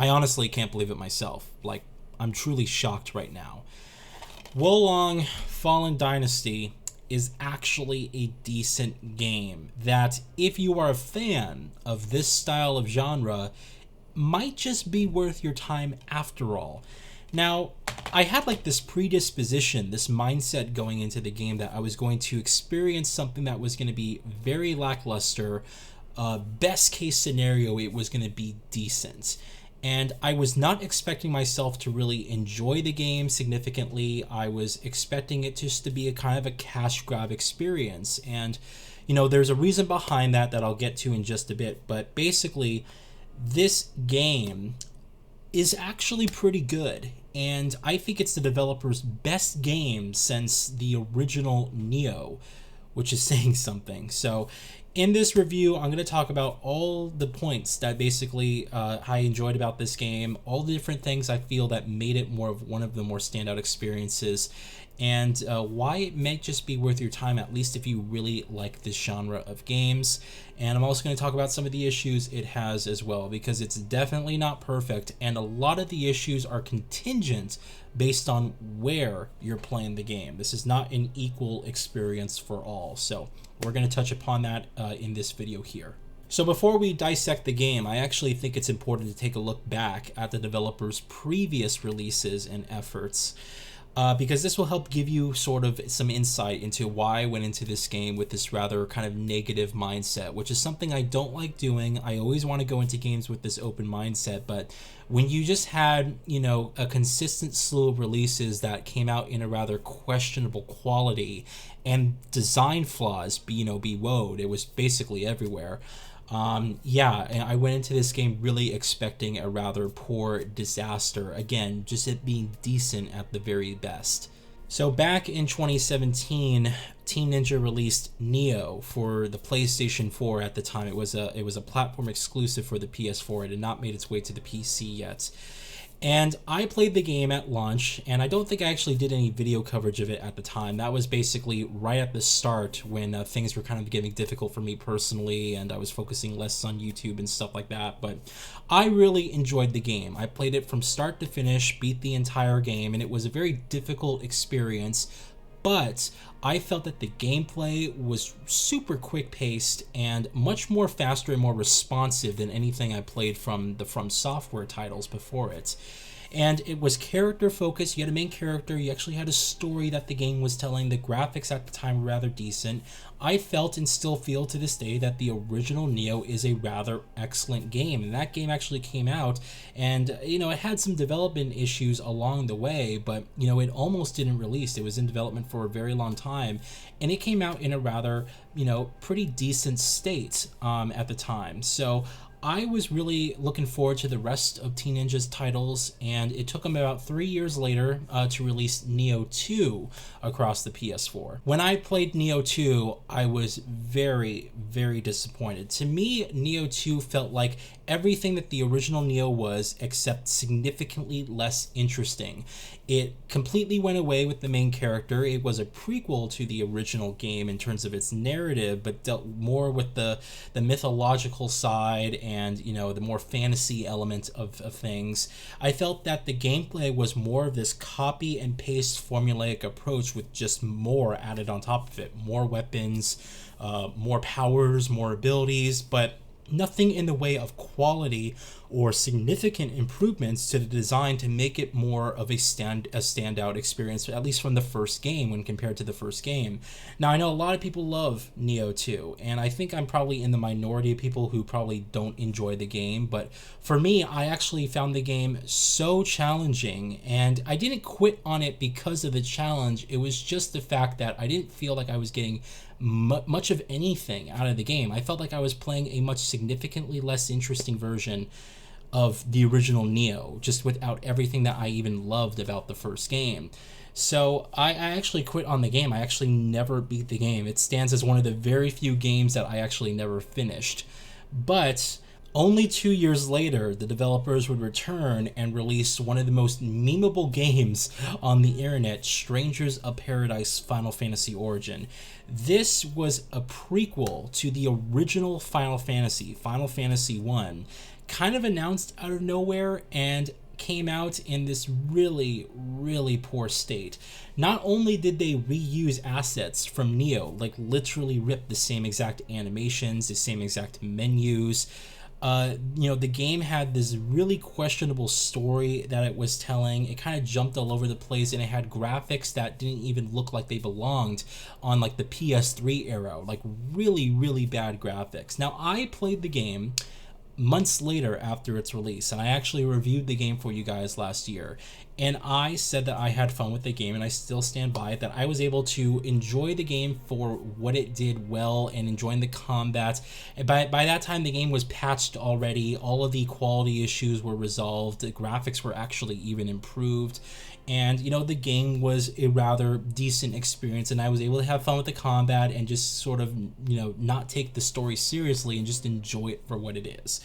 I honestly can't believe it myself. Like, I'm truly shocked right now. Wolong Fallen Dynasty is actually a decent game that, if you are a fan of this style of genre, might just be worth your time after all. Now, I had like this predisposition, this mindset going into the game that I was going to experience something that was going to be very lackluster. Best case scenario, it was going to be decent. And I was not expecting myself to really enjoy the game significantly. I was expecting it just to be a kind of a cash grab experience. And, there's a reason behind that I'll get to in just a bit. But basically, this game is actually pretty good. And I think it's the developer's best game since the original Neo, which is saying something. So in this review, I'm going to talk about all the points that basically I enjoyed about this game, all the different things I feel that made it more of one of the more standout experiences, and why it may just be worth your time, at least if you really like this genre of games. And I'm also going to talk about some of the issues it has as well, because it's definitely not perfect, and a lot of the issues are contingent based on where you're playing the game. This is not an equal experience for all, so we're going to touch upon that in this video here. So before we dissect the game, I actually think it's important to take a look back at the developer's previous releases and efforts, because this will help give you sort of some insight into why I went into this game with this rather kind of negative mindset, which is something I don't like doing. I always want to go into games with this open mindset, but when you just had, a consistent slew of releases that came out in a rather questionable quality and design flaws, be woed, it was basically everywhere. And I went into this game really expecting a rather poor disaster. Again, just it being decent at the very best. So back in 2017, Team Ninja released Neo for the PlayStation 4 at the time. It was a platform exclusive for the PS4. It had not made its way to the PC yet. And I played the game at launch, and I don't think I actually did any video coverage of it at the time. That was basically right at the start when things were kind of getting difficult for me personally, and I was focusing less on YouTube and stuff like that. But I really enjoyed the game. I played it from start to finish, beat the entire game, and it was a very difficult experience. But I felt that the gameplay was super quick-paced and much more faster and more responsive than anything I played from the From Software titles before it. And it was character-focused. You had a main character. You actually had a story that the game was telling. The graphics at the time were rather decent. I felt and still feel to this day that the original Neo is a rather excellent game. And that game actually came out, and, it had some development issues along the way, but, it almost didn't release. It was in development for a very long time, and it came out in a rather, pretty decent state at the time. So I was really looking forward to the rest of Team Ninja's titles, and it took them about 3 years later to release Neo 2 across the PS4. When I played Neo 2, I was very, very disappointed. To me, Neo 2 felt like everything that the original Neo was, except significantly less interesting. It completely went away with the main character. It was a prequel to the original game in terms of its narrative, but dealt more with the mythological side and, the more fantasy element of things. I felt that the gameplay was more of this copy and paste formulaic approach with just more added on top of it. More weapons, more powers, more abilities, but nothing in the way of quality or significant improvements to the design to make it more of a standout experience, at least from the first game when compared to the first game. Now, I know a lot of people love Neo 2, and I think I'm probably in the minority of people who probably don't enjoy the game, but for me, I actually found the game so challenging, and I didn't quit on it because of the challenge. It was just the fact that I didn't feel like I was getting much of anything out of the game. I felt like I was playing a much significantly less interesting version of the original Neo, just without everything that I even loved about the first game. So I actually quit on the game. I actually never beat the game. It stands as one of the very few games that I actually never finished. But only 2 years later, the developers would return and release one of the most memeable games on the internet, Strangers of Paradise Final Fantasy Origin. This was a prequel to the original Final Fantasy 1, kind of announced out of nowhere and came out in this really, really poor state. Not only did they reuse assets from Neo, like literally rip the same exact animations, the same exact menus. The game had this really questionable story that it was telling. It kind of jumped all over the place, and it had graphics that didn't even look like they belonged on like the PS3 era, like really, really bad graphics. Now, I played the game months later after its release, and I actually reviewed the game for you guys last year, and I said that I had fun with the game, and I still stand by it, that I was able to enjoy the game for what it did well and enjoying the combat. And by that time, the game was patched already. All of the quality issues were resolved. The graphics were actually even improved. And, the game was a rather decent experience, and I was able to have fun with the combat and just sort of, not take the story seriously and just enjoy it for what it is.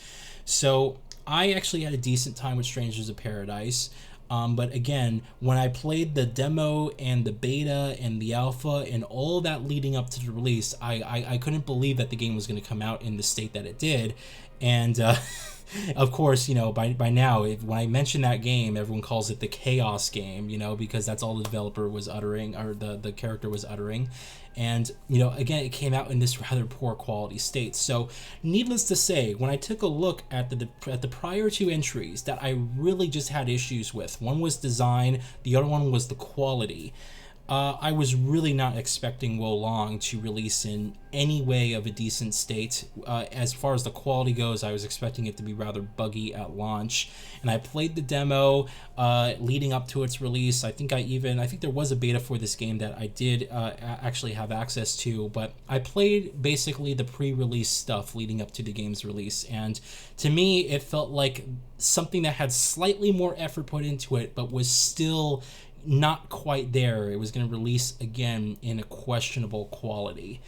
So I actually had a decent time with Strangers of Paradise. But again, when I played the demo and the beta and the alpha and all that leading up to the release, I couldn't believe that the game was going to come out in the state that it did. And of course, by now, when I mention that game, everyone calls it the Chaos game, because that's all the developer was uttering, or the character was uttering. And, again, it came out in this rather poor quality state. So, needless to say, when I took a look at the prior two entries that I really just had issues with, one was design, the other one was the quality. I was really not expecting Wo Long to release in any way of a decent state. As far as the quality goes, I was expecting it to be rather buggy at launch. And I played the demo leading up to its release. I think there was a beta for this game that I did actually have access to, but I played basically the pre-release stuff leading up to the game's release. And to me, it felt like something that had slightly more effort put into it, but was still not quite there. It was going to release again in a questionable quality.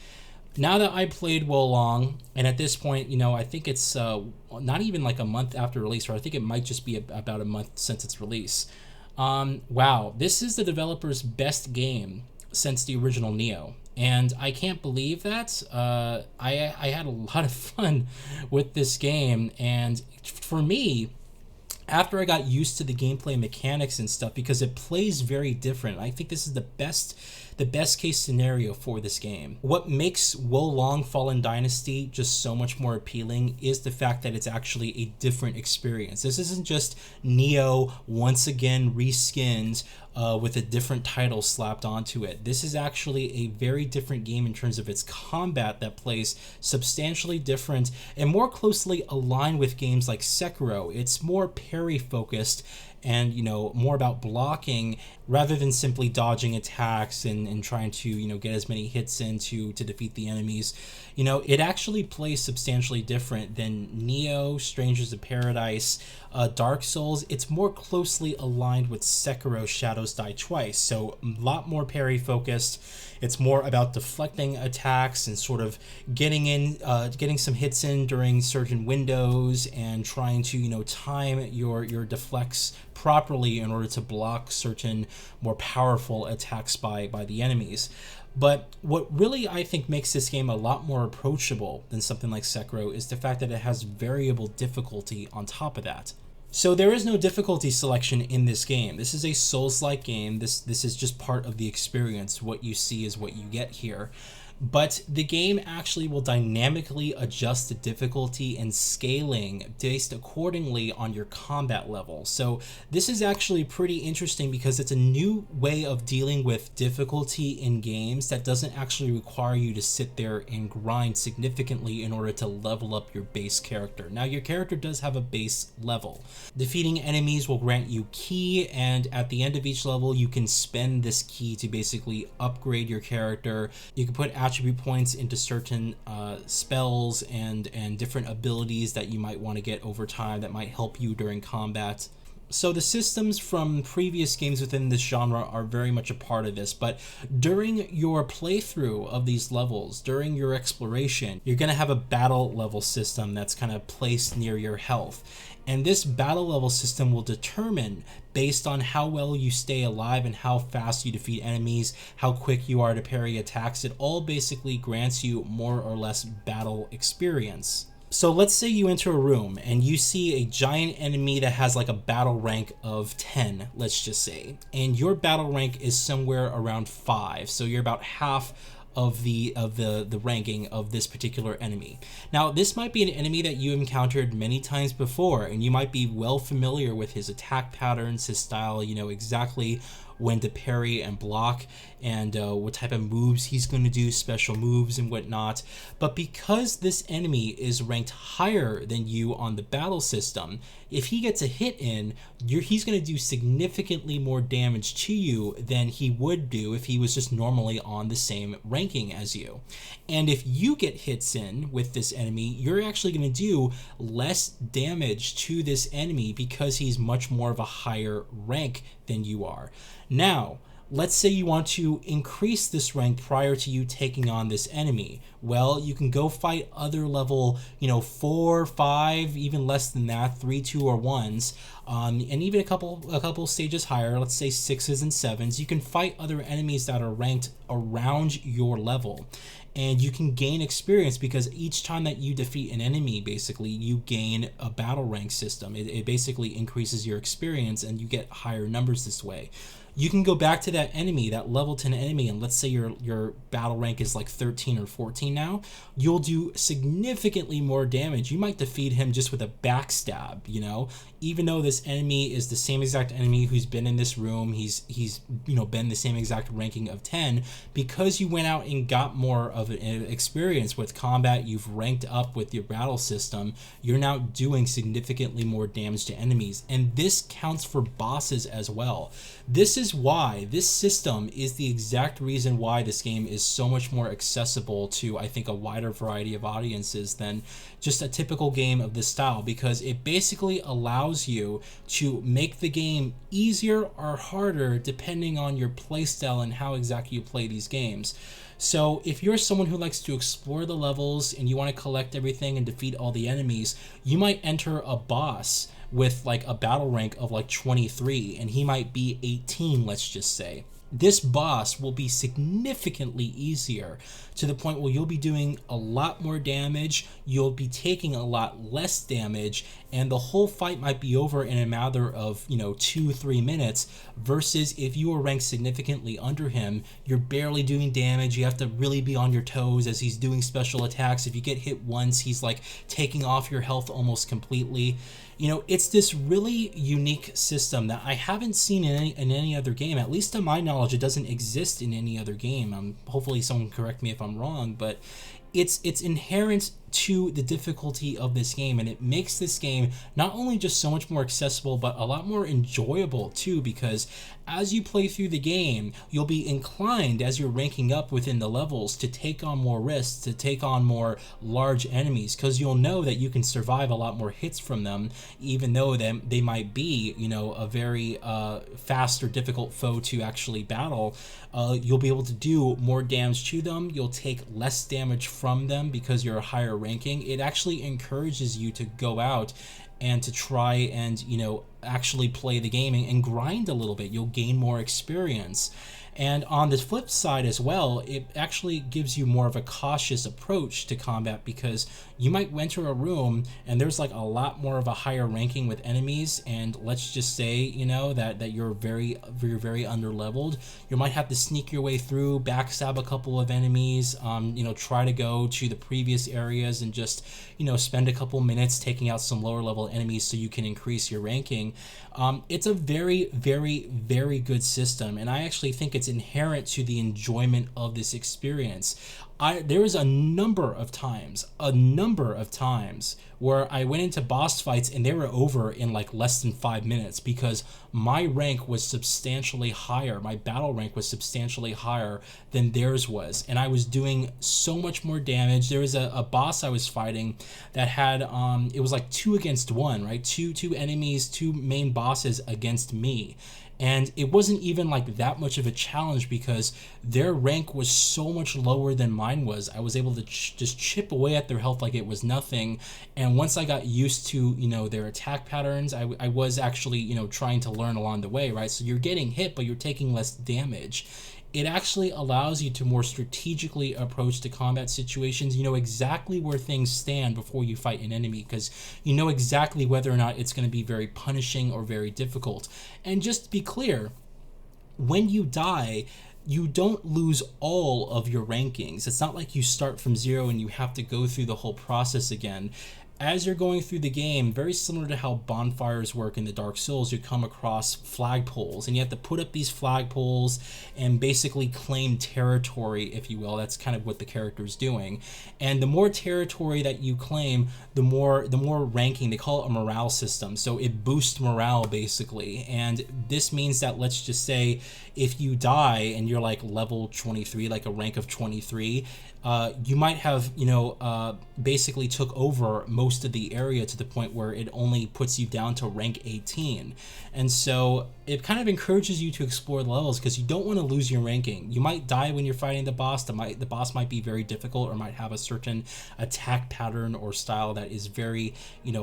Now that I played Wo Long, and at this point, I think it's not even like a month after release, or I think it might just be about a month since its release. Wow, this is the developer's best game since the original Neo. And I can't believe that. I had a lot of fun with this game, and for me, after I got used to the gameplay mechanics and stuff, because it plays very different, I think this is the best case scenario for this game. What makes Wo Long Fallen Dynasty just so much more appealing is the fact that it's actually a different experience. This isn't just Neo once again reskinned with a different title slapped onto it. This is actually a very different game in terms of its combat that plays substantially different and more closely aligned with games like Sekiro. It's more parry focused and more about blocking rather than simply dodging attacks and trying to get as many hits in to defeat the enemies. It actually plays substantially different than Neo, Strangers of Paradise, Dark Souls. It's more closely aligned with Sekiro Shadows Die Twice, so a lot more parry focused. It's more about deflecting attacks and sort of getting some hits in during certain windows and trying to time your deflects properly in order to block certain more powerful attacks by the enemies. But what really I think makes this game a lot more approachable than something like Sekiro is the fact that it has variable difficulty on top of that. So there is no difficulty selection in this game. This is a Souls-like game. This is just part of the experience. What you see is what you get here. But the game actually will dynamically adjust the difficulty and scaling based accordingly on your combat level. So this is actually pretty interesting because it's a new way of dealing with difficulty in games that doesn't actually require you to sit there and grind significantly in order to level up your base character. Now, your character does have a base level. Defeating enemies will grant you ki, and at the end of each level, you can spend this ki to basically upgrade your character. You can put attribute points into certain spells and different abilities that you might want to get over time that might help you during combat. So the systems from previous games within this genre are very much a part of this, but during your playthrough of these levels, during your exploration, you're going to have a battle level system that's kind of placed near your health. And this battle level system will determine, based on how well you stay alive and how fast you defeat enemies, how quick you are to parry attacks, it all basically grants you more or less battle experience. So let's say you enter a room and you see a giant enemy that has like a battle rank of 10, let's just say, and your battle rank is somewhere around 5. So you're about half of the ranking of this particular enemy. Now, this might be an enemy that you encountered many times before, and you might be well familiar with his attack patterns, his style, you know exactly when to parry and block, and what type of moves he's going to do, special moves and whatnot. But because this enemy is ranked higher than you on the battle system, if he gets a hit in, he's going to do significantly more damage to you than he would do if he was just normally on the same ranking as you. And if you get hits in with this enemy, you're actually going to do less damage to this enemy because he's much more of a higher rank than you are. Now, let's say you want to increase this rank prior to you taking on this enemy. Well, you can go fight other level, 4, 5, even less than that, 3, 2, or 1s, and even a couple stages higher, let's say 6s and 7s. You can fight other enemies that are ranked around your level. And you can gain experience because each time that you defeat an enemy, basically, you gain a battle rank system. It basically increases your experience and you get higher numbers this way. You can go back to that enemy, that level 10 enemy, and let's say your battle rank is like 13 or 14 now. You'll do significantly more damage. You might defeat him just with a backstab, even though this enemy is the same exact enemy who's been in this room. He's been the same exact ranking of 10. Because you went out and got more of an experience with combat, you've ranked up with your battle system, you're now doing significantly more damage to enemies. And this counts for bosses as well. This is why this system is the exact reason why this game is so much more accessible to, I think, a wider variety of audiences than just a typical game of this style, because it basically allows you to make the game easier or harder depending on your playstyle and how exactly you play these games. So if you're someone who likes to explore the levels and you want to collect everything and defeat all the enemies, you might enter a boss with like a battle rank of like 23 and he might be 18, let's just say. This boss will be significantly easier to the point where you'll be doing a lot more damage, you'll be taking a lot less damage, and the whole fight might be over in a matter of 2-3 minutes, versus if you are ranked significantly under him, you're barely doing damage. You have to really be on your toes as he's doing special attacks. If you get hit once, he's like taking off your health almost completely. It's this really unique system that I haven't seen in any other game. At least to my knowledge, it doesn't exist in any other game. Hopefully someone can correct me if I'm wrong, but it's inherent to the difficulty of this game, and it makes this game not only just so much more accessible, but a lot more enjoyable too, because as you play through the game, you'll be inclined, as you're ranking up within the levels, to take on more risks, to take on more large enemies, because you'll know that you can survive a lot more hits from them, even though they might be a very fast or difficult foe to actually battle. You'll be able to do more damage to them. You'll take less damage from them because you're a higher ranking. It actually encourages you to go out and to try and actually play the game and grind a little bit. You'll gain more experience. And on the flip side as well, it actually gives you more of a cautious approach to combat, because you might enter a room and there's like a lot more of a higher ranking with enemies, and let's just say that you're very underleveled. You might have to sneak your way through, backstab a couple of enemies, try to go to the previous areas and just spend a couple minutes taking out some lower level enemies so you can increase your ranking. It's a very, very, very good system, and I actually think it's inherent to the enjoyment of this experience. There was a number of times where I went into boss fights and they were over in like less than 5 minutes, because my rank was substantially higher. My battle rank was substantially higher than theirs was, and I was doing so much more damage. There was a boss I was fighting that had it was like 2 against 1, right? Two enemies, 2 main bosses against me. And it wasn't even like that much of a challenge because their rank was so much lower than mine was. I was able to just chip away at their health like it was nothing. And once I got used to, their attack patterns, I was actually, trying to learn along the way, right? So you're getting hit, but you're taking less damage. it actually allows you to more strategically approach the combat situations. You know exactly where things stand before you fight an enemy, because you know exactly whether or not it's going to be very punishing or very difficult. And just to be clear, when you die, you don't lose all of your rankings. It's not like you start from zero and you have to go through the whole process again. As you're going through the game, very similar to how bonfires work in the Dark Souls, you come across flagpoles, and you have to put up these flagpoles and basically claim territory, if you will. That's kind of what the character's doing. And the more territory that you claim, the more ranking. They call it a morale system, so it boosts morale basically. And this means that, let's just say, if you die and you're like level 23, like a rank of 23, you might have, basically took over most of the area to the point where it only puts you down to rank 18. And so it kind of encourages you to explore the levels, because you don't want to lose your ranking. You might die when you're fighting the boss. The boss might be very difficult, or might have a certain attack pattern or style that is very,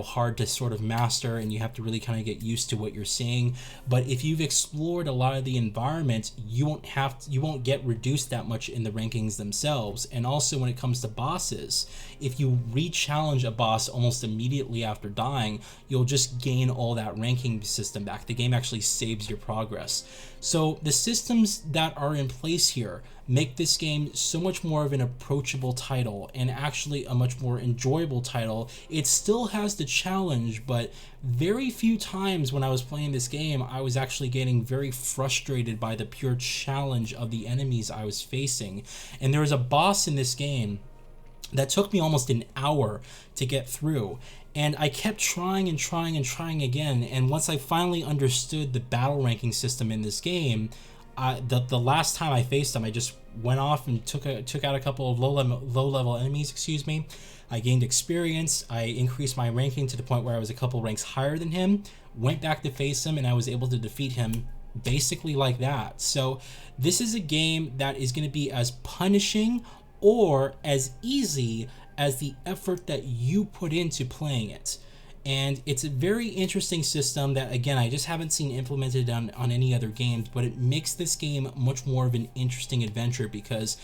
hard to sort of master, and you have to really kind of get used to what you're seeing. But if you've explored a lot of the environment, you won't get reduced that much in the rankings themselves. And also, when it comes to bosses, if you re-challenge a boss almost immediately after dying, you'll just gain all that ranking system back. The game actually saves your progress. So the systems that are in place here make this game so much more of an approachable title, and actually a much more enjoyable title. It still has the challenge, but very few times when I was playing this game, I was actually getting very frustrated by the pure challenge of the enemies I was facing. And there was a boss in this game that took me almost an hour to get through. And I kept trying and trying and trying again. And once I finally understood the battle ranking system in this game, the last time I faced him, I just went off and took out a couple of low level enemies. I gained experience. I increased my ranking to the point where I was a couple ranks higher than him. Went back to face him, and I was able to defeat him basically like that. So this is a game that is going to be as punishing or as easy as the effort that you put into playing it. And it's a very interesting system that, again, I just haven't seen implemented on any other games, but it makes this game much more of an interesting adventure, because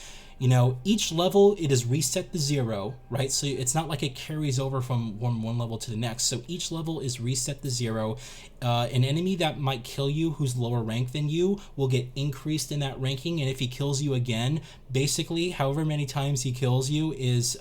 each level, it is reset to 0, right? So it's not like it carries over from one level to the next. So each level is reset to 0. An enemy that might kill you who's lower ranked than you will get increased in that ranking. And if he kills you again, basically, however many times he kills you is,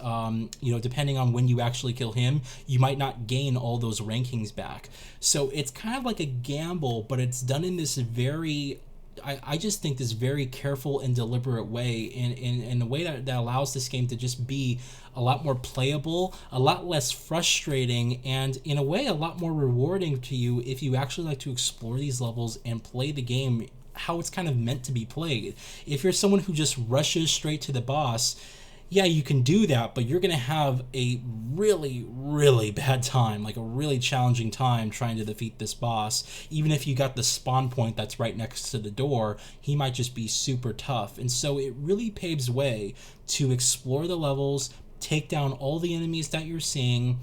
depending on when you actually kill him, you might not gain all those rankings back. So it's kind of like a gamble, but it's done in this very, I just think, this very careful and deliberate way, in a way that allows this game to just be a lot more playable, a lot less frustrating, and in a way a lot more rewarding to you if you actually like to explore these levels and play the game how it's kind of meant to be played. If you're someone who just rushes straight to the boss, yeah, you can do that, but you're going to have a really, really bad time, like a really challenging time trying to defeat this boss. Even if you got the spawn point that's right next to the door, he might just be super tough. And so it really paves way to explore the levels, take down all the enemies that you're seeing,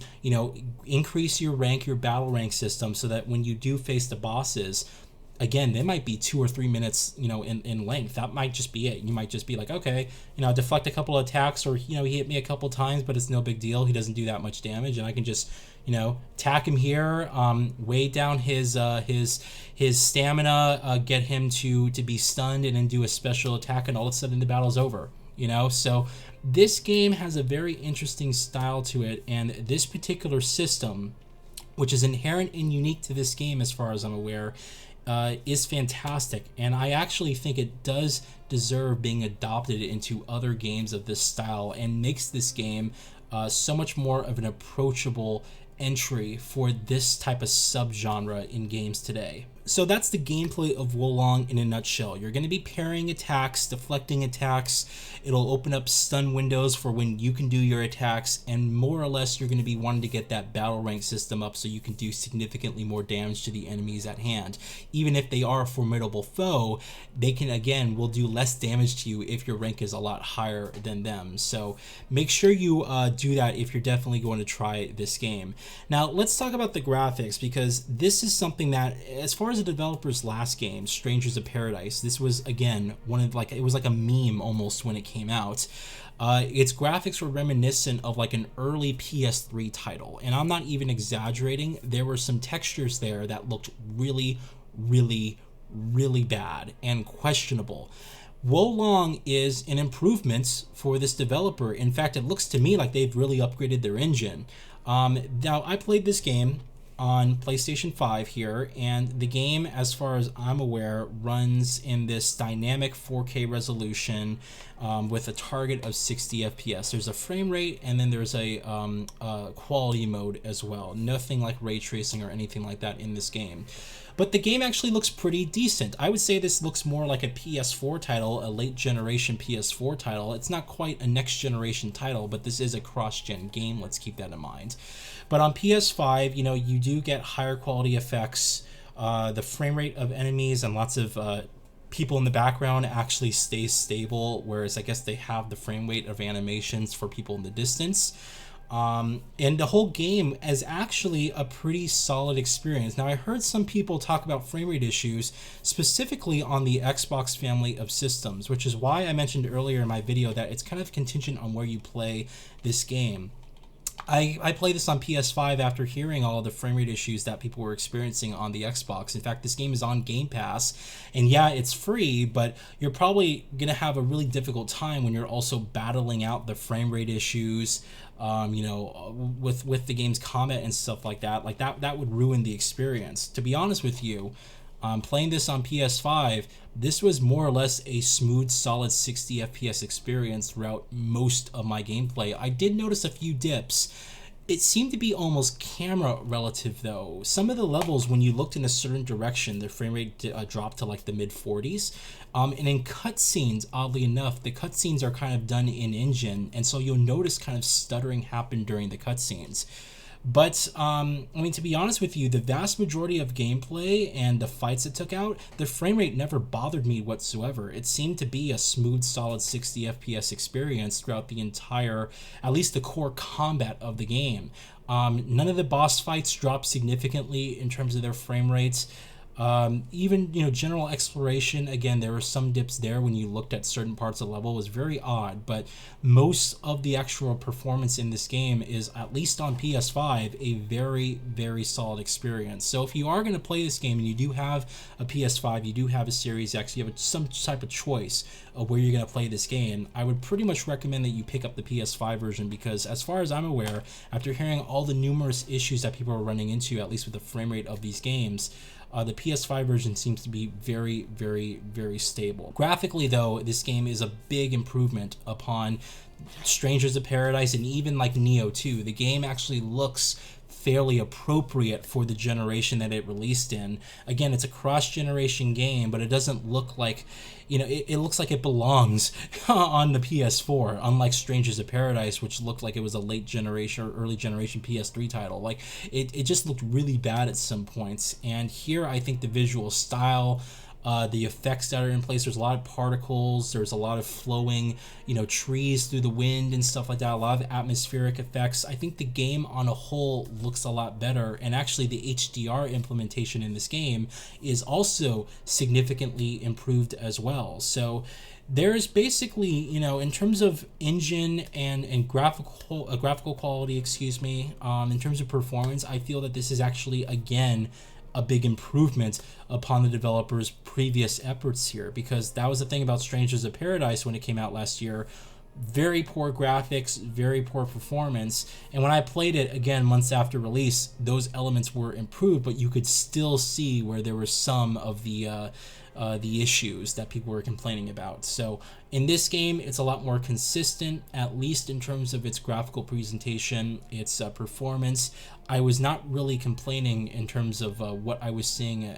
increase your rank, your battle rank system, so that when you do face the bosses, again, they might be 2 or 3 minutes, in length. That might just be it. You might just be like, okay, deflect a couple of attacks, or, he hit me a couple times, but it's no big deal. He doesn't do that much damage, and I can just, attack him here, weigh down his stamina, get him to be stunned, and then do a special attack, and all of a sudden the battle's over. So this game has a very interesting style to it, and this particular system, which is inherent and unique to this game as far as I'm aware, is fantastic, and I actually think it does deserve being adopted into other games of this style, and makes this game so much more of an approachable entry for this type of subgenre in games today. So that's the gameplay of Wo Long in a nutshell. You're going to be parrying attacks, deflecting attacks. It'll open up stun windows for when you can do your attacks, and more or less you're going to be wanting to get that battle rank system up so you can do significantly more damage to the enemies at hand. Even if they are a formidable foe, they will do less damage to you if your rank is a lot higher than them. So make sure you do that if you're definitely going to try this game. Now let's talk about the graphics, because this is something that, as far as the developer's last game, Strangers of Paradise, this was again one of it was like a meme almost when it came out. Its graphics were reminiscent of like an early PS3 title, and I'm not even exaggerating. There were some textures there that looked really, really, really bad and questionable. Wolong is an improvement for this developer. In fact, it looks to me like they've really upgraded their engine. Now, I played this game on PlayStation 5 here, and the game, as far as I'm aware, runs in this dynamic 4K resolution with a target of 60 FPS. There's a frame rate, and then there's a quality mode as well. Nothing like ray tracing or anything like that in this game. But the game actually looks pretty decent. I would say this looks more like a PS4 title, a late generation PS4 title. It's not quite a next generation title, but this is a cross-gen game. Let's keep that in mind. But on PS5, you know, you do get higher quality effects. The frame rate of enemies and lots of people in the background actually stays stable, whereas I guess they have the frame rate of animations for people in the distance. And the whole game is actually a pretty solid experience. Now, I heard some people talk about frame rate issues, specifically on the Xbox family of systems, which is why I mentioned earlier in my video that it's kind of contingent on where you play this game. I played this on PS5 after hearing all the frame rate issues that people were experiencing on the Xbox. In fact, this game is on Game Pass, and yeah, it's free, but you're probably going to have a really difficult time when you're also battling out the frame rate issues, you know, with the game's combat and stuff like that. Like that would ruin the experience. To be honest with you, playing this on PS5, this was more or less a smooth, solid 60 FPS experience throughout most of my gameplay. I did notice a few dips. It seemed to be almost camera relative, though. Some of the levels, when you looked in a certain direction, the frame rate dropped to like the mid-40s. And in cutscenes, oddly enough, the cutscenes are kind of done in engine, and so you'll notice kind of stuttering happen during the cutscenes. But, I mean, to be honest with you, the vast majority of gameplay and the fights it took out, the frame rate never bothered me whatsoever. It seemed to be a smooth, solid 60 FPS experience throughout the entire, at least the core combat of the game. None of the boss fights dropped significantly in terms of their frame rates. Even, you know, general exploration, again, there were some dips there when you looked at certain parts of the level. It was very odd, but most of the actual performance in this game is, at least on PS5, a very, very solid experience. So if you are going to play this game and you do have a PS5, you do have a Series X, you have some type of choice of where you're going to play this game, I would pretty much recommend that you pick up the PS5 version, because as far as I'm aware, after hearing all the numerous issues that people are running into, at least with the frame rate of these games, the PS5 version seems to be very, very, very stable. Graphically, though, this game is a big improvement upon Strangers of Paradise and even like Neo 2. The game actually looks fairly appropriate for the generation that it released in. Again, it's a cross-generation game, but it doesn't look like, you know, it looks like it belongs on the PS4, unlike Strangers of Paradise, which looked like it was a late generation or early generation PS3 title. Like, it just looked really bad at some points. And here, I think the visual style, the effects that are in place, there's a lot of particles, there's a lot of flowing, you know, trees through the wind and stuff like that, a lot of atmospheric effects. I think the game on a whole looks a lot better, and actually the HDR implementation in this game is also significantly improved as well. So there's basically, you know, in terms of engine and graphical quality, excuse me, in terms of performance, I feel that this is actually, again, a big improvement upon the developer's previous efforts here, because that was the thing about Strangers of Paradise when it came out last year. Very poor graphics, very poor performance, and when I played it again months after release, those elements were improved, but you could still see where there were some of the issues that people were complaining about. So in this game, it's a lot more consistent, at least in terms of its graphical presentation, its performance. I was not really complaining in terms of what I was seeing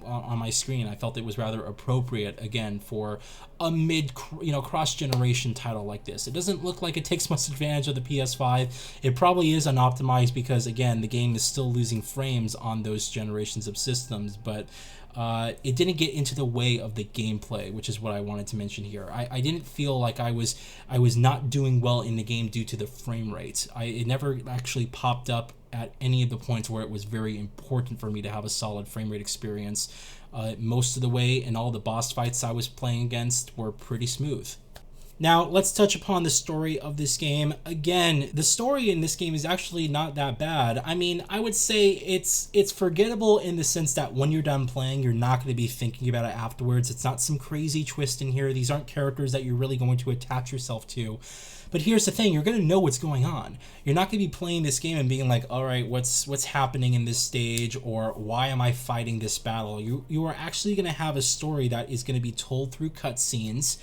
on my screen. I felt it was rather appropriate, again, for a cross-generation title like this. It doesn't look like it takes much advantage of the PS5. It probably is unoptimized because, again, the game is still losing frames on those generations of systems, but it didn't get into the way of the gameplay, which is what I wanted to mention here. I didn't feel like I was not doing well in the game due to the frame rate. It never actually popped up at any of the points where it was very important for me to have a solid frame rate experience. Most of the way, and all the boss fights I was playing against were pretty smooth. Now, let's touch upon the story of this game. Again, the story in this game is actually not that bad. I mean, I would say it's forgettable in the sense that when you're done playing, you're not going to be thinking about it afterwards. It's not some crazy twist in here. These aren't characters that you're really going to attach yourself to. But here's the thing, you're going to know what's going on. You're not going to be playing this game and being like, all right, what's happening in this stage, or why am I fighting this battle? You are actually going to have a story that is going to be told through cutscenes,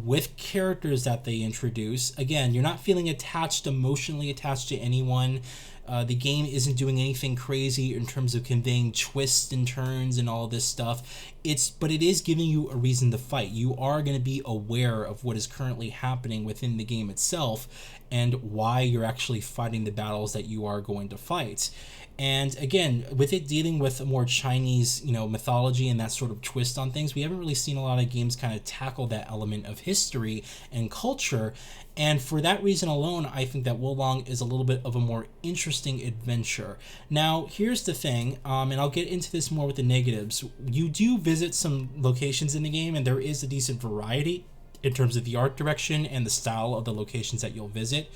with characters that they introduce. Again, you're not feeling emotionally attached to anyone. The game isn't doing anything crazy in terms of conveying twists and turns and all this stuff. But it is giving you a reason to fight. You are going to be aware of what is currently happening within the game itself and why you're actually fighting the battles that you are going to fight. And again, with it dealing with a more Chinese, mythology and that sort of twist on things, we haven't really seen a lot of games kind of tackle that element of history and culture. And for that reason alone, I think that Wolong is a little bit of a more interesting adventure. Now, here's the thing, and I'll get into this more with the negatives. You do visit some locations in the game, and there is a decent variety in terms of the art direction and the style of the locations that you'll visit.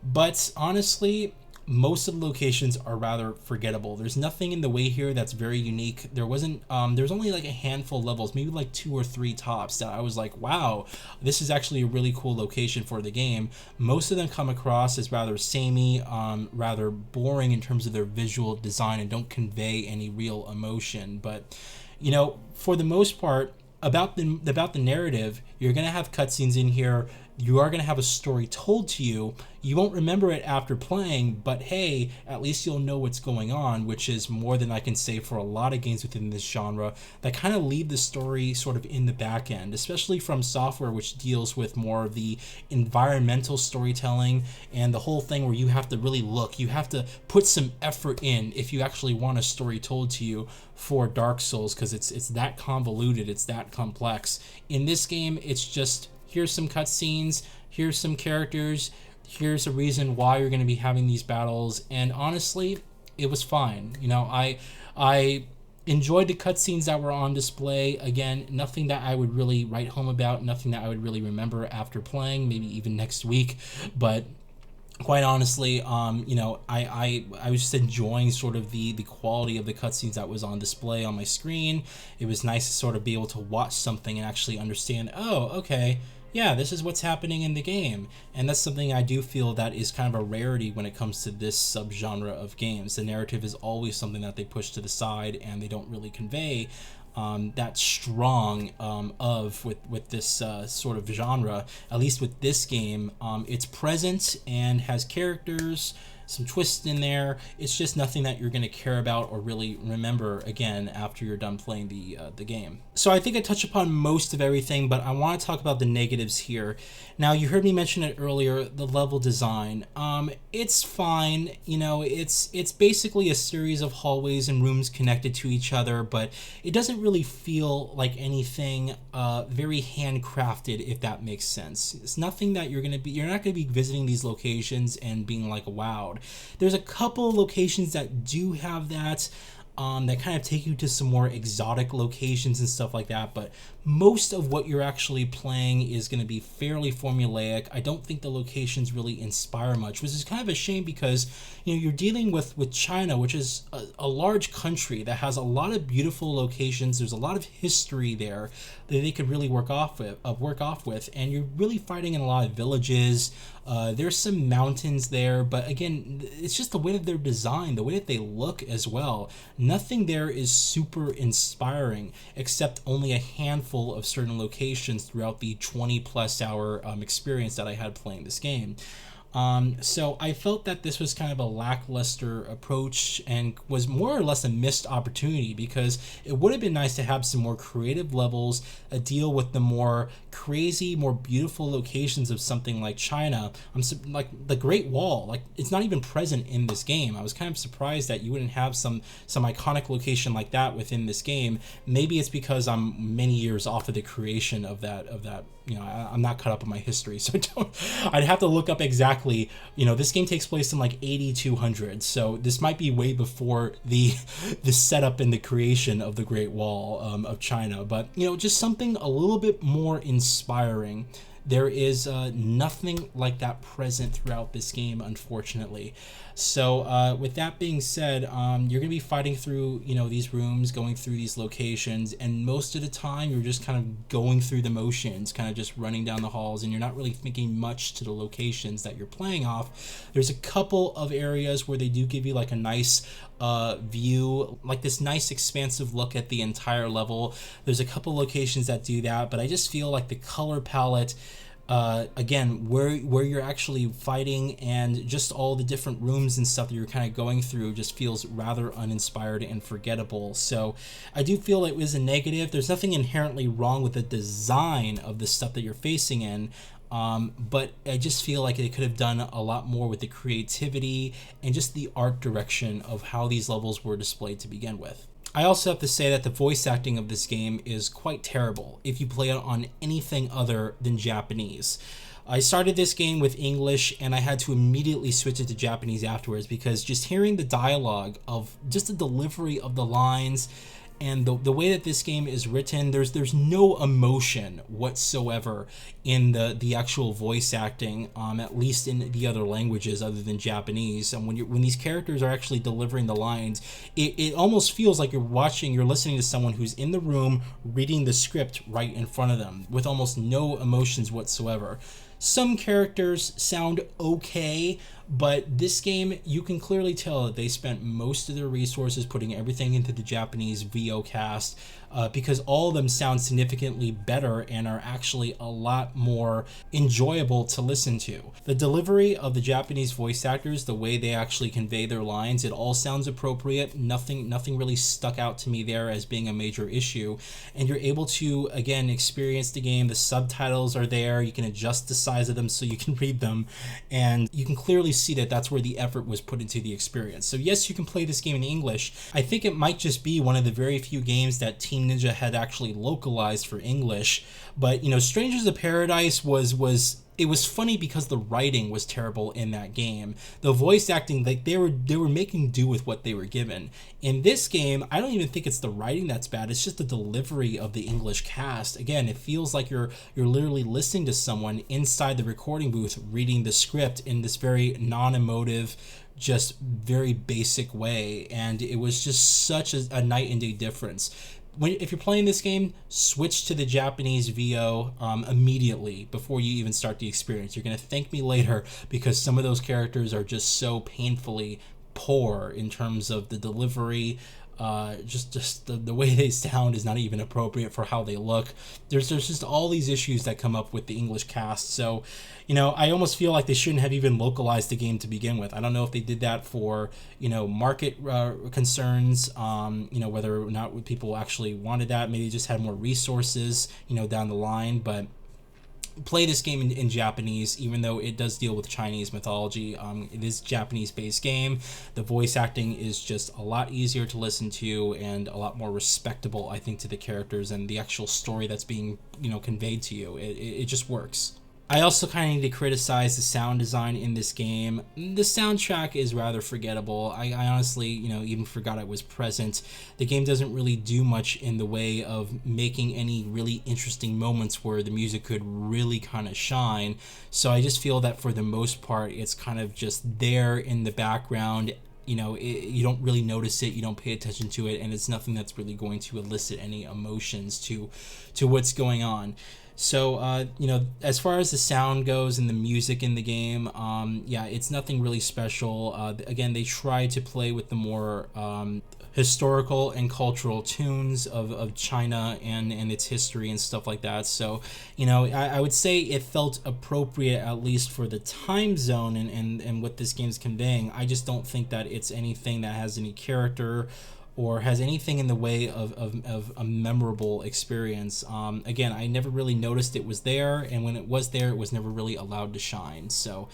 But honestly, most of the locations are rather forgettable. There's nothing in the way here that's very unique. There's only like a handful of levels, maybe like 2 or 3 tops, that I was like, wow, this is actually a really cool location for the game. Most of them come across as rather samey, rather boring in terms of their visual design, and don't convey any real emotion. But, for the most part, about the narrative, you're going to have cutscenes in here. You are going to have a story told to you. You won't remember it after playing, but hey, at least you'll know what's going on, which is more than I can say for a lot of games within this genre that kind of leave the story sort of in the back end, especially from Software, which deals with more of the environmental storytelling and the whole thing where you have to really look. You have to put some effort in if you actually want a story told to you for Dark Souls, because it's that convoluted, it's that complex. In this game, it's just, here's some cutscenes, here's some characters, here's a reason why you're going to be having these battles, and honestly, it was fine. I enjoyed the cutscenes that were on display. Again, nothing that I would really write home about, nothing that I would really remember after playing, maybe even next week, but quite honestly, I was just enjoying sort of the quality of the cutscenes that was on display on my screen. It was nice to sort of be able to watch something and actually understand, oh, okay, yeah, this is what's happening in the game. And that's something I do feel that is kind of a rarity when it comes to this subgenre of games. The narrative is always something that they push to the side, and they don't really convey that strong with this sort of genre. At least with this game, it's present and has characters, some twists in there. It's just nothing that you're going to care about or really remember again after you're done playing the game. So I think I touched upon most of everything, but I want to talk about the negatives here. Now, you heard me mention it earlier, the level design. It's fine. It's basically a series of hallways and rooms connected to each other, but it doesn't really feel like anything very handcrafted, if that makes sense. It's nothing that you're not going to be visiting these locations and being like wowed. There's a couple locations that do have that, that kind of take you to some more exotic locations and stuff like that, but most of what you're actually playing is going to be fairly formulaic. I don't think the locations really inspire much, which is kind of a shame, because you're dealing with China, which is a large country that has a lot of beautiful locations. There's a lot of history there that they could really work off with, and you're really fighting in a lot of villages. There's some mountains there, but again, it's just the way that they're designed, the way that they look as well. Nothing there is super inspiring, except only a handful of certain locations throughout the 20+ hour experience that I had playing this game. So I felt that this was kind of a lackluster approach and was more or less a missed opportunity, because it would have been nice to have some more creative levels, deal with the more crazy, more beautiful locations of something like China. Like the Great Wall, like it's not even present in this game. I was kind of surprised that you wouldn't have some iconic location like that within this game. Maybe it's because I'm many years off of the creation of that I'm not caught up on my history, so I'd have to look up exactly. This game takes place in like 8200, so this might be way before the setup and the creation of the Great Wall of China. But just something a little bit more inspiring. There is nothing like that present throughout this game, unfortunately. So with that being said, you're going to be fighting through, these rooms, going through these locations, and most of the time you're just kind of going through the motions, kind of just running down the halls, and you're not really thinking much to the locations that you're playing off. There's a couple of areas where they do give you like a nice view, like this nice expansive look at the entire level. There's a couple locations that do that, but I just feel like the color palette, again, where you're actually fighting and just all the different rooms and stuff that you're kind of going through just feels rather uninspired and forgettable. So I do feel it was a negative. There's nothing inherently wrong with the design of the stuff that you're facing in. But I just feel like they could have done a lot more with the creativity and just the art direction of how these levels were displayed to begin with. I also have to say that the voice acting of this game is quite terrible if you play it on anything other than Japanese. I started this game with English and I had to immediately switch it to Japanese afterwards, because just hearing the dialogue of just the delivery of the lines and the way that this game is written, there's no emotion whatsoever in the actual voice acting, at least in the other languages other than Japanese. And when these characters are actually delivering the lines, it almost feels like you're listening to someone who's in the room reading the script right in front of them with almost no emotions whatsoever. Some characters sound okay, but this game, you can clearly tell that they spent most of their resources putting everything into the Japanese VO cast, because all of them sound significantly better and are actually a lot more enjoyable to listen to. The delivery of the Japanese voice actors, the way they actually convey their lines, it all sounds appropriate. Nothing really stuck out to me there as being a major issue. And you're able to, again, experience the game. The subtitles are there. You can adjust the size of them so you can read them. And you can clearly see that that's where the effort was put into the experience. So yes, you can play this game in English. I think it might just be one of the very few games that Team Ninja had actually localized for English. But Strangers of Paradise was funny because the writing was terrible in that game. The voice acting, like they were making do with what they were given. In this game, I don't even think it's the writing that's bad. It's just the delivery of the English cast. Again, it feels like you're literally listening to someone inside the recording booth reading the script in this very non-emotive, just very basic way. And it was just such a night and day difference. If you're playing this game, switch to the Japanese VO immediately before you even start the experience. You're going to thank me later, because some of those characters are just so painfully poor in terms of the delivery. Just the way they sound is not even appropriate for how they look. There's just all these issues that come up with the English cast. So, I almost feel like they shouldn't have even localized the game to begin with. I don't know if they did that for, market concerns, whether or not people actually wanted that. Maybe they just had more resources, down the line. But play this game in Japanese, even though it does deal with Chinese mythology. It is a Japanese-based game. The voice acting is just a lot easier to listen to and a lot more respectable, I think, to the characters and the actual story that's being, conveyed to you. It just works. I also kind of need to criticize the sound design in this game. The soundtrack is rather forgettable. I honestly, even forgot it was present. The game doesn't really do much in the way of making any really interesting moments where the music could really kind of shine. So I just feel that for the most part, it's kind of just there in the background. You don't really notice it, you don't pay attention to it, and it's nothing that's really going to elicit any emotions to what's going on. So, as far as the sound goes and the music in the game, it's nothing really special. Again, they try to play with the more historical and cultural tunes of China and its history and stuff like that. So, I would say it felt appropriate, at least for the time zone and what this game's conveying. I just don't think that it's anything that has any character or has anything in the way of a memorable experience. Again, I never really noticed it was there, and when it was there, it was never really allowed to shine. So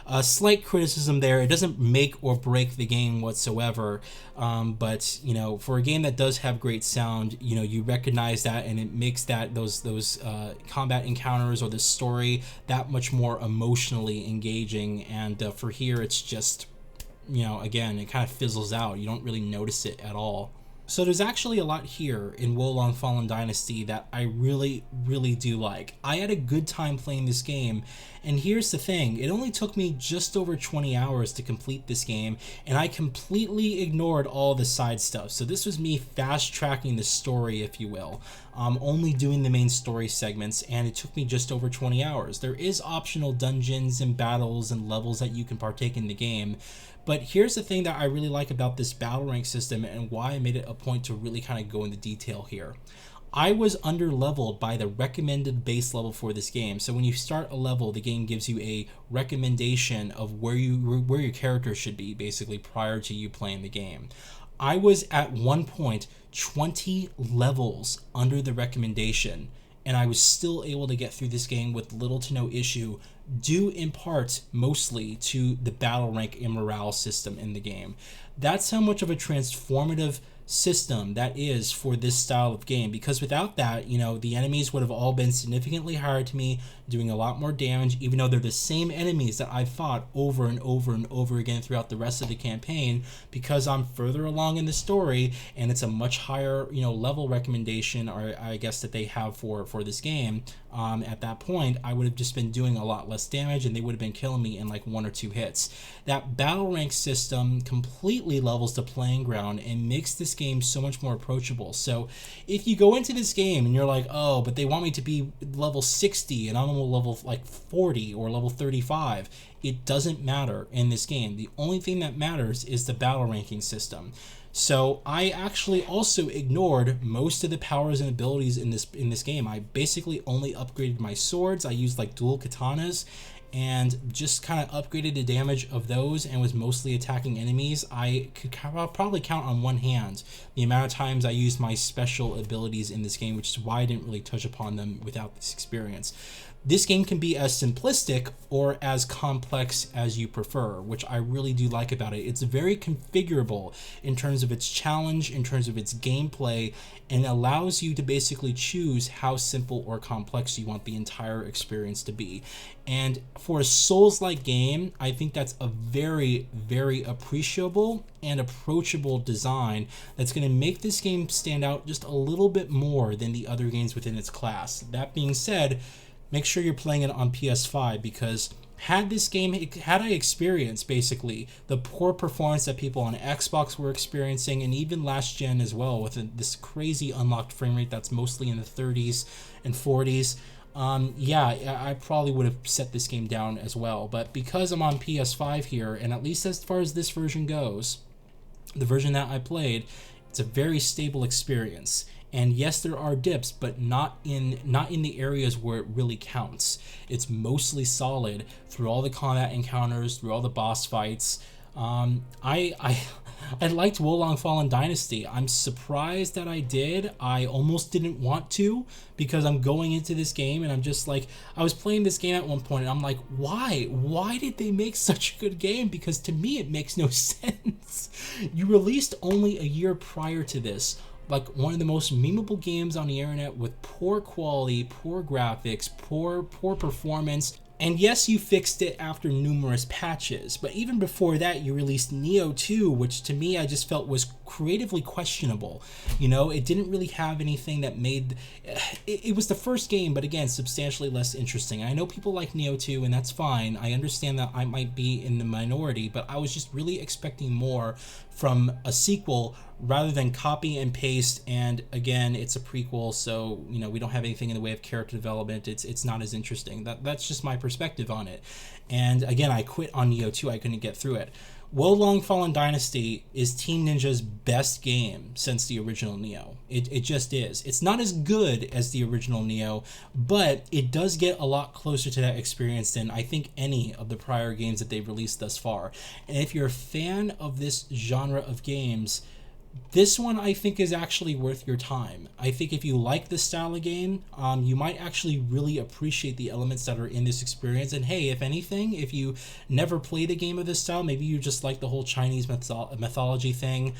a slight criticism there. It doesn't make or break the game whatsoever, but you know, for a game that does have great sound, you know, you recognize that, and it makes that those combat encounters or the story that much more emotionally engaging. And for here, it's just, you know, again, it kind of fizzles out. You don't really notice it at all. So there's actually a lot here in Wo Long Fallen Dynasty that I really, really do like. I had a good time playing this game, and here's the thing. It only took me just over 20 hours to complete this game, and I completely ignored all the side stuff. So this was me fast-tracking the story, if you will. Only doing the main story segments, and it took me just over 20 hours. There is optional dungeons and battles and levels that you can partake in the game, but here's the thing that I really like about this battle rank system and why I made it a point to really kind of go into detail here. I was under leveled by the recommended base level for this game. So when you start a level, the game gives you a recommendation of where your character should be, basically, prior to you playing the game. I was at one point 20 levels under the recommendation, and I was still able to get through this game with little to no issue, due in part mostly to the battle rank and morale system in the game. That's how much of a transformative system that is for this style of game, because without that, you know, the enemies would have all been significantly higher to me, doing a lot more damage, even though they're the same enemies that I've fought over and over and over again throughout the rest of the campaign, because I'm further along in the story and it's a much higher, you know, level recommendation, or I guess that they have for this game. At that point, I would have just been doing a lot less damage, and they would have been killing me in like 1 or 2 hits. That battle rank system completely levels the playing ground and makes this game so much more approachable. So if you go into this game and you're like, oh, but they want me to be level 60 and I'm on level like 40 or level 35, it doesn't matter in this game. The only thing that matters is the battle ranking system. So I actually also ignored most of the powers and abilities in this game. I basically only upgraded my swords. I used like dual katanas and just kind of upgraded the damage of those, and was mostly attacking enemies. I could probably count on one hand the amount of times I used my special abilities in this game, which is why I didn't really touch upon them without this experience. This game can be as simplistic or as complex as you prefer, which I really do like about it. It's very configurable in terms of its challenge, in terms of its gameplay, and allows you to basically choose how simple or complex you want the entire experience to be. And for a Souls-like game, I think that's a very, very appreciable and approachable design that's going to make this game stand out just a little bit more than the other games within its class. That being said, make sure you're playing it on PS5, because had I experienced basically the poor performance that people on Xbox were experiencing, and even last gen as well, with this crazy unlocked frame rate that's mostly in the 30s and 40s, yeah, I probably would have set this game down as well. But because I'm on PS5 here, and at least as far as this version goes, the version that I played, it's a very stable experience. And yes, there are dips, but not in the areas where it really counts. It's mostly solid through all the combat encounters, through all the boss fights. I liked Wo Long Fallen Dynasty. I'm surprised that I did. I almost didn't want to, because I'm going into this game and I'm just like, I was playing this game at one point and I'm like, why? Why did they make such a good game? Because to me, it makes no sense. You released only a year prior to this, like one of the most memeable games on the internet, with poor quality, poor graphics, poor performance. And yes, you fixed it after numerous patches, but even before that, you released Nioh 2, which to me I just felt was creatively questionable. You know, it didn't really have anything that made... It was the first game, but again, substantially less interesting. I know people like Nioh 2, and that's fine. I understand that I might be in the minority, but I was just really expecting more from a sequel rather than copy and paste. And again, it's a prequel, so you know, we don't have anything in the way of character development. It's not as interesting. That's just my perspective on it. And again, I quit on Nioh 2. I couldn't get through it. Wo Long Fallen Dynasty is Team Ninja's best game since the original Nioh. It just is. It's not as good as the original Nioh, but it does get a lot closer to that experience than I think any of the prior games that they've released thus far. And if you're a fan of this genre of games, This one I think is actually worth your time. I think if you like this style of game, you might actually really appreciate the elements that are in this experience. And hey, if anything, if you never played a game of this style, maybe you just like the whole Chinese mythology thing,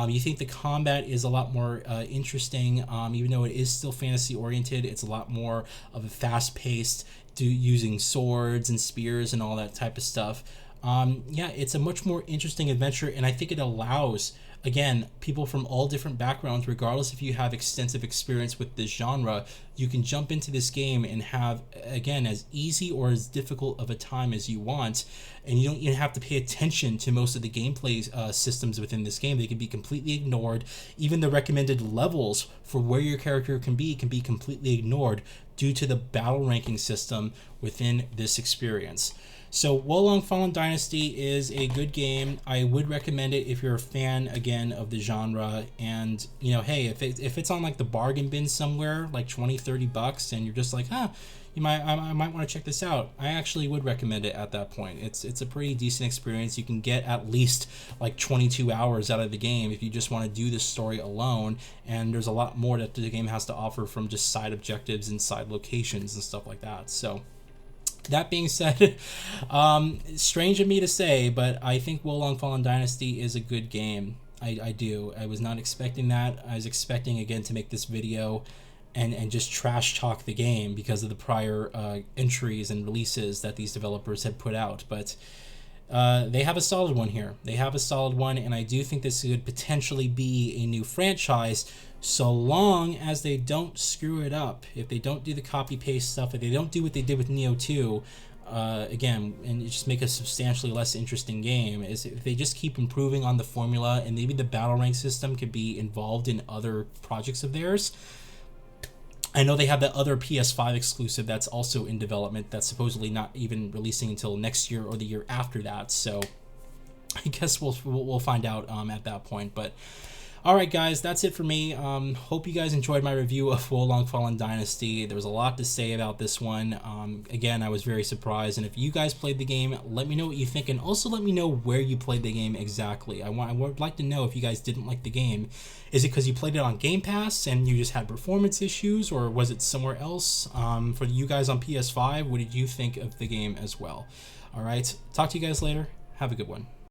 you think the combat is a lot more interesting, even though it is still fantasy oriented, it's a lot more of a fast paced, using swords and spears and all that type of stuff. Yeah, it's a much more interesting adventure, and I think it allows, again, people from all different backgrounds, regardless if you have extensive experience with this genre, you can jump into this game and have, again, as easy or as difficult of a time as you want, and you don't even have to pay attention to most of the gameplay systems within this game. They can be completely ignored. Even the recommended levels for where your character can be completely ignored due to the battle ranking system within this experience. So Wolong Fallen Dynasty is a good game. I would recommend it if you're a fan, again, of the genre. And, you know, hey, if it's on like the bargain bin somewhere, like $20-$30, and you're just like, I might want to check this out, I actually would recommend it at that point. It's a pretty decent experience. You can get at least like 22 hours out of the game if you just want to do this story alone. And there's a lot more that the game has to offer from just side objectives and side locations and stuff like that. So that being said, strange of me to say, but I think Wolong Fallen Dynasty is a good game. I do. I was not expecting that. I was expecting, again, to make this video and just trash talk the game because of the prior entries and releases that these developers had put out. But they have a solid one here. They have a solid one, and I do think this could potentially be a new franchise, so long as they don't screw it up. If they don't do the copy-paste stuff, if they don't do what they did with Neo 2, again, and just make a substantially less interesting game, is if they just keep improving on the formula, and maybe the battle rank system could be involved in other projects of theirs. I know they have that other PS5 exclusive that's also in development that's supposedly not even releasing until next year or the year after that, so I guess we'll find out at that point. But alright guys, that's it for me. Hope you guys enjoyed my review of Wolong Fallen Dynasty. There was a lot to say about this one. Again, I was very surprised, and if you guys played the game, let me know what you think, and also let me know where you played the game exactly. I would like to know if you guys didn't like the game. Is it because you played it on Game Pass and you just had performance issues, or was it somewhere else? For you guys on PS5, what did you think of the game as well? Alright, talk to you guys later. Have a good one.